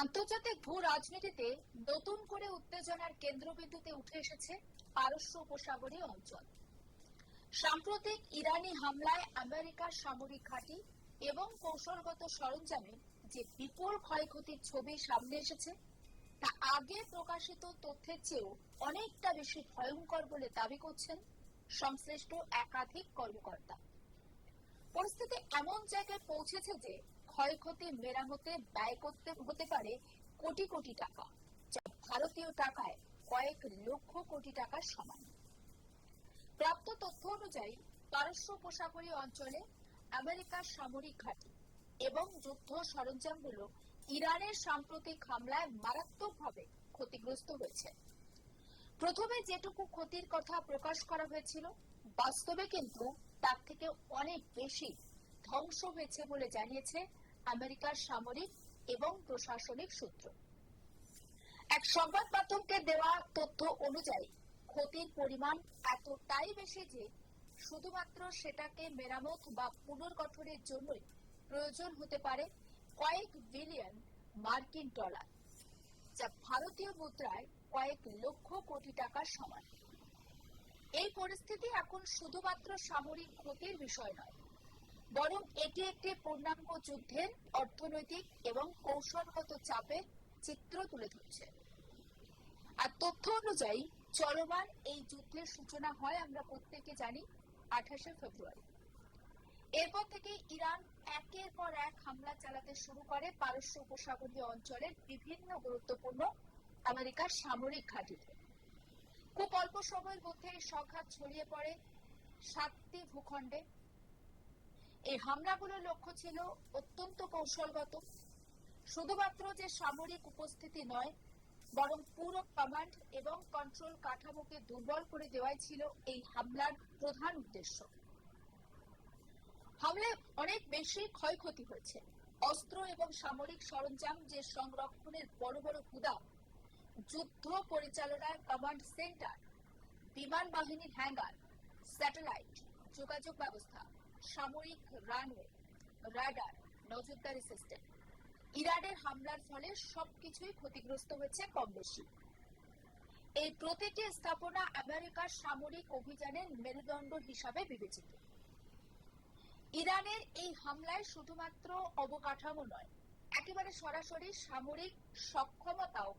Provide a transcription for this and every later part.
আন্তর্জাতিক ভূ রাজনীতিতে নতুন করে উত্তেজনার কেন্দ্রবিন্দুতে উঠে এসেছে পারস্য উপসাগরীয় অঞ্চল। সাম্প্রতিক ইরানি হামলায় আমেরিকার সামরিক ঘাঁটি এবং কৌশলগত সরঞ্জামে যে বিপুল ক্ষয়ক্ষতির ছবি সামনে এসেছে তা আগে প্রকাশিত তথ্যের চেয়েও অনেকটা বেশি ভয়ঙ্কর বলে দাবি করছেন সংশ্লিষ্ট একাধিক কর্মকর্তা। পরিস্থিতি এমন জায়গায় পৌঁছেছে যে ক্ষয়ক্ষতি মেরামতে ব্যয় করতে হতে পারে কোটি কোটি টাকা, যা ভারতীয় টাকায় কয়েক লক্ষ কোটি টাকার সমান। প্রাপ্ত তথ্য অনুযায়ী পারস্য উপসাগরীয় অঞ্চলে আমেরিকার সামরিক ঘাঁটি এবং যুদ্ধ সরঞ্জামগুলো ইরানের সাম্প্রতিক হামলায় মারাত্মকভাবে ক্ষতিগ্রস্ত হয়েছে। প্রথমে যেটুকু ক্ষতির কথা প্রকাশ করা হয়েছিল, বাস্তবে কিন্তু তার থেকে অনেক বেশি ধ্বংস হয়েছে বলে জানিয়েছে আমেরিকার সামরিক এবং প্রশাসনিক সূত্র। এক সংবাদ মাধ্যমকে দেওয়া তথ্য অনুযায়ী ক্ষতির পরিমাণ এতটাই বেশি যে শুধুমাত্র সেটাকে মেরামত বা পুনর্গঠনের জন্যই প্রয়োজন হতে পারে কয়েক বিলিয়ন মার্কিন ডলার, যা ভারতীয় মুদ্রায় কয়েক লক্ষ কোটি টাকার সমান। এই পরিস্থিতি এখন শুধুমাত্র সামরিক ক্ষতির বিষয় নয়, বরং এটি একটি পূর্ণাঙ্গ যুদ্ধের অর্থনৈতিক এবং কৌশলগত চাপের চিত্র তুলে ধরছে। আর তথ্য অনুযায়ী চলমান এই যুদ্ধের সূচনা হয়, আমরা প্রত্যেকে জানি, 28 ফেব্রুয়ারি। এরপর থেকে ইরান একের পর এক হামলা চালাতে শুরু করে পারস্য উপসাগরীয় অঞ্চলের বিভিন্ন গুরুত্বপূর্ণ আমেরিকার সামরিক ঘাঁটিতে। খুব অল্প সময়ের মধ্যে সংঘাত ছড়িয়ে পড়ে 7টি ভূখণ্ডে। এই হামলাগুলোর লক্ষ্য ছিল অত্যন্ত কৌশলগত। শুধুমাত্র যে সামরিক উপস্থিতি নয়, বরং পুরো কমান্ড এবং কন্ট্রোল কাঠামোকে দুর্বল করে দেওয়াই ছিল এই হামলার প্রধান উদ্দেশ্য। হামলায় অনেক বেশি ক্ষয়ক্ষতি হয়েছে। অস্ত্র এবং সামরিক সরঞ্জাম যে সংরক্ষণের বড় বড় গুদাম, যুদ্ধ পরিচালনার কমান্ড সেন্টার, বিমান বাহিনীর হ্যাঙ্গার, স্যাটেলাইট যোগাযোগ ব্যবস্থা, সামরিক রানওয়ে, রাডার, নজরদারি সিস্টেম, ইরানের হামলার ফলে সবকিছুই ক্ষতিগ্রস্ত হয়েছে কম বেশি। এই প্রতিটি স্থাপনা আমেরিকার সামরিক অভিযানের মেরুদণ্ড হিসাবে বিবেচিত। ইরানের এই হামলায় শুধুমাত্র অবকাঠামো নয়, একেবারে সরাসরি সামরিক সক্ষমতাও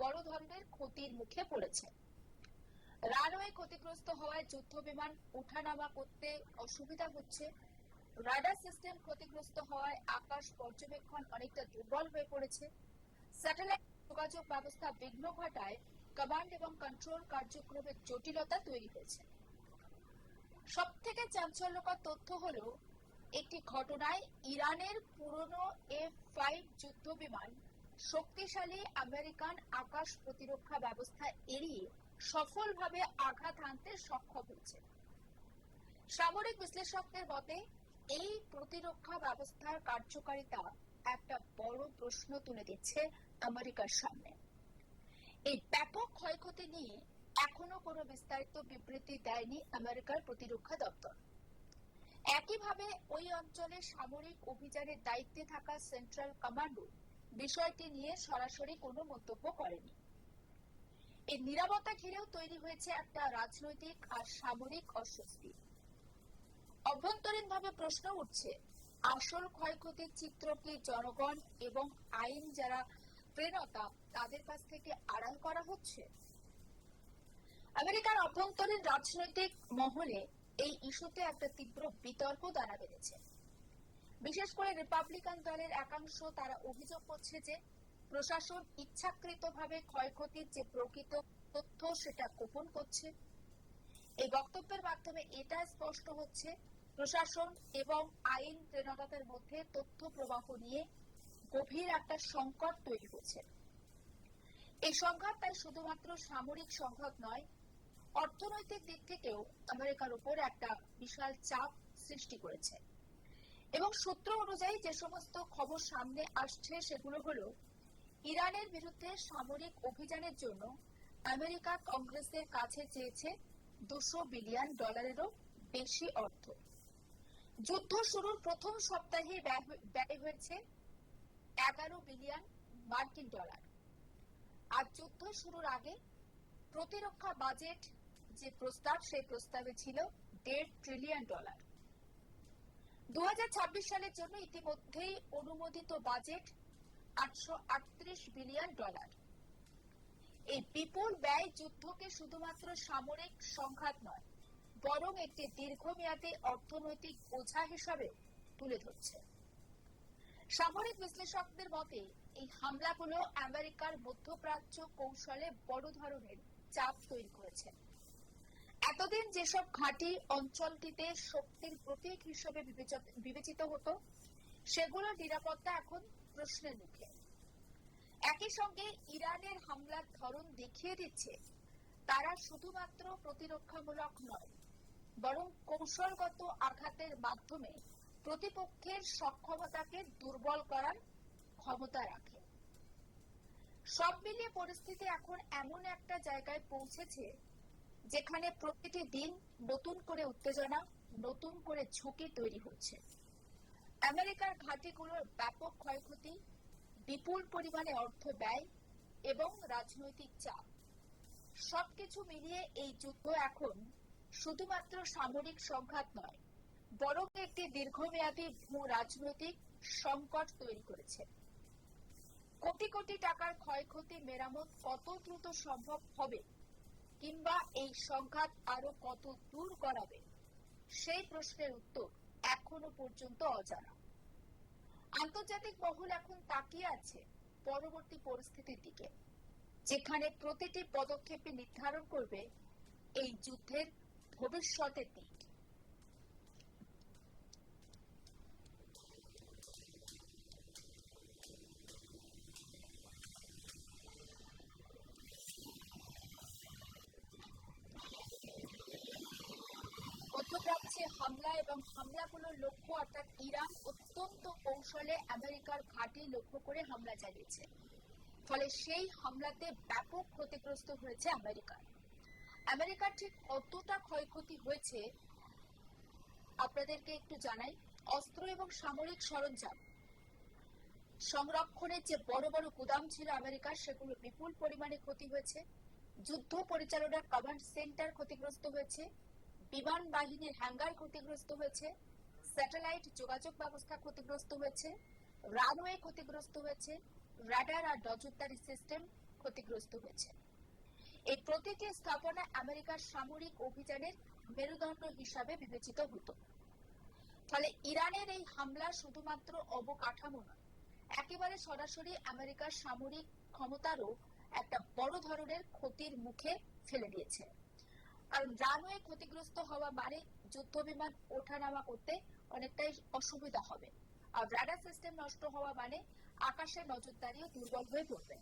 বড় ধরনের ক্ষতির মুখে পড়েছে। রানওয়ে ক্ষতিগ্রস্ত হওয়ায় যুদ্ধ বিমান ওঠানামা করতে অসুবিধা হচ্ছে। রাডার সিস্টেম ক্ষতিগ্রস্ত হওয়ায় আকাশ পর্যবেক্ষণ অনেকটা দুর্বল হয়ে পড়েছে। স্যাটেলাইট যোগাযোগ ব্যবস্থা বিঘ্ন ঘটায় কমান্ড এবং কন্ট্রোল কার্যক্রমের জটিলতা তৈরি হয়েছে। সব থেকে চাঞ্চল্যকর তথ্য হলো, একটি ঘটনায় ইরানের পুরনো F-5 যুদ্ধ বিমান শক্তিশালী আমেরিকান আকাশ প্রতিরক্ষা ব্যবস্থা এড়িয়ে সফলভাবে আঘাত হানতে সক্ষম হয়েছে। সামরিক বিশ্লেষকদের মতে এই প্রতিরক্ষা ব্যবস্থার কার্যকারিতা একটা বড় প্রশ্ন তুলে দিচ্ছে আমেরিকার সামনে। এই ব্যাপক ক্ষয়ক্ষতি নিয়ে এখনো কোনো বিস্তারিত বিবৃতি দেয়নি আমেরিকার প্রতিরক্ষা দপ্তর। একইভাবে ওই অঞ্চলে সামরিক অভিযানের দায়িত্বে থাকা সেন্ট্রাল কমান্ডো বিষয়টি নিয়ে সরাসরি কোনো মন্তব্য করেনি। এই নীরবতা ঘিরেও তৈরি হয়েছে একটা রাজনৈতিক আর সামরিক অস্বস্তি। অভ্যন্তরীণভাবে প্রশ্ন উঠছে, আসল ক্ষয়ক্ষতির চিত্র কি জনগণ এবং আইন যারা প্রেরণা তাদের কাছ থেকে আড়াল করা হচ্ছে? আমেরিকার অভ্যন্তরীণ রাজনৈতিক মহলে এই ইস্যুতে একটা তীব্র বিতর্ক দানা বেঁধেছে। বিশেষ করে রিপাবলিকান দলের একাংশ তারা অভিযোগ করছে যে প্রশাসন ইচ্ছাকৃতভাবে ক্ষয়ক্ষতির যে প্রকৃত তথ্য সেটা গোপন করছে। এই বক্তব্যের মাধ্যমে এটা স্পষ্ট হচ্ছে, প্রশাসন এবং আইন প্রণেতাদের মধ্যে তথ্য প্রবাহ নিয়ে গভীর একটা সংকট তৈরি হচ্ছে। এই সংঘাত তাই শুধুমাত্র সামরিক সংঘাত নয়, অর্থনৈতিক দিক থেকেও আমেরিকার উপর একটা বিশাল চাপ সৃষ্টি করেছে। এবং সূত্র অনুযায়ী যে সমস্ত খবর সামনে আসছে সেগুলো হলো, ইরানের বিরুদ্ধে সামরিক অভিযানের জন্য আমেরিকা কংগ্রেসের কাছে চেয়েছে $200 বিলিয়ন বেশি অর্থ। যুদ্ধ শুরুর প্রথম সপ্তাহে ব্যয় হয়েছে $11 বিলিয়ন মার্কিন ডলার। আর যুদ্ধ শুরুর আগে প্রতিরক্ষা বাজেট যে প্রস্তাব, সেই প্রস্তাবে ছিল $1.5 ট্রিলিয়ন। 2026 সালের জন্য ইতিমধ্যেই অনুমোদিত বাজেট $838 বিলিয়ন। এই বিপুল ব্যয় যুদ্ধকে শুধুমাত্র সামরিক সংঘাত নয়, বরং একটি দীর্ঘমেয়াদী অর্থনৈতিক বোঝা হিসাবে তুলে ধরছে। সামরিক বিশ্লেষকদের মতে এই হামলাগুলো আমেরিকার মধ্যপ্রাচ্য কৌশলে বড় ধরনের চাপ তৈরি করেছে। এতদিন যেসব ঘাঁটি অঞ্চলটিতে শক্তির প্রতীক হিসেবে বিবেচিত হতো, সেগুলোর নিরাপত্তা এখন প্রশ্নের মুখে। একই সঙ্গে ইরানের হামলার ধরন দেখিয়ে দিচ্ছে তারা শুধুমাত্র প্রতিরক্ষামূলক নয়, বরং কৌশলগত আঘাতের মাধ্যমে প্রতিপক্ষের সক্ষমতাকে দুর্বল করার ক্ষমতা রাখে। সব মিলিয়ে পরিস্থিতি এখন এমন একটা জায়গায় পৌঁছেছে যেখানে প্রতিটি দিন নতুন করে উত্তেজনা, নতুন করে ঝুঁকি তৈরি হচ্ছে। আমেরিকার ঘাঁটিগুলোর ব্যাপক ক্ষয়ক্ষতি, বিপুল পরিমাণে অর্থ ব্যয় এবং রাজনৈতিক চাপ, সবকিছু মিলিয়ে এই যুদ্ধ এখন শুধুমাত্র সামরিক সংঘাত নয়, বরং একটি দীর্ঘমেয়াদী ভূ রাজনৈতিক সংকট তৈরি করেছে। কোটি কোটি টাকার ক্ষয়ক্ষতি মেরামত কত দ্রুত সম্ভব হবে, কিংবা এই সংঘাত আরো কত দূর গড়াবে, সেই প্রশ্নের উত্তর এখনো পর্যন্ত অজানা। আন্তর্জাতিক মহল এখন তাকিয়ে আছে পরবর্তী পরিস্থিতির দিকে, যেখানে প্রতিটি পদক্ষেপে নির্ধারণ করবে এই যুদ্ধের ভবিষ্যতের দিক। মধ্যপ্রাচ্যে হামলা এবং হামলাগুলোর লক্ষ্য অর্থাৎ ইরান অত্যন্ত কৌশলে আমেরিকার ঘাঁটি লক্ষ্য করে হামলা চালিয়েছে। ফলে সেই হামলাতে ব্যাপক ক্ষতিগ্রস্ত হয়েছে আমেরিকার ঠিক কতটা ক্ষয়ক্ষতি হয়েছে আপনাদেরকে একটু জানাই। অস্ত্র এবং সামরিক সরঞ্জাম সংরক্ষণের যে বড় বড় গুদাম ছিল আমেরিকার, সেগুলো বিপুল পরিমাণে ক্ষতি হয়েছে। যুদ্ধ পরিচালনার কমান্ড সেন্টার ক্ষতিগ্রস্ত হয়েছে, বিমান বাহিনীর হ্যাঙ্গার ক্ষতিগ্রস্ত হয়েছে, স্যাটেলাইট যোগাযোগ ব্যবস্থা ক্ষতিগ্রস্ত হয়েছে, রানওয়ে ক্ষতিগ্রস্ত হয়েছে, রাডার আর নজরদারি সিস্টেম ক্ষতিগ্রস্ত হয়েছে। এই প্রতিটি স্থাপনা আমেরিকার সামরিক অভিযানের মেরুদণ্ড হিসাবে বিবেচিত হতো। ফলে ইরানের এই হামলা শুধুমাত্র অবকাঠামো নয়, একেবারে সরাসরি আমেরিকার সামরিক ক্ষমতারও একটা বড় ধরনের ক্ষতির মুখে ফেলে দিয়েছে। কারণ রানওয়ে ক্ষতিগ্রস্ত হওয়া মানে যুদ্ধ বিমান ওঠানামা করতে অনেকটাই অসুবিধা হবে, আর রাডার সিস্টেম নষ্ট হওয়া মানে আকাশের নজরদারিও দুর্বল হয়ে পড়বে।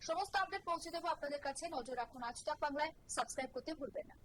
সমস্ত আপডেট পৌঁছে দেবো আপনাদের কাছে। নজর রাখুন আজ তাক বাংলায়, সাবস্ক্রাইব করতে ভুলবেন না।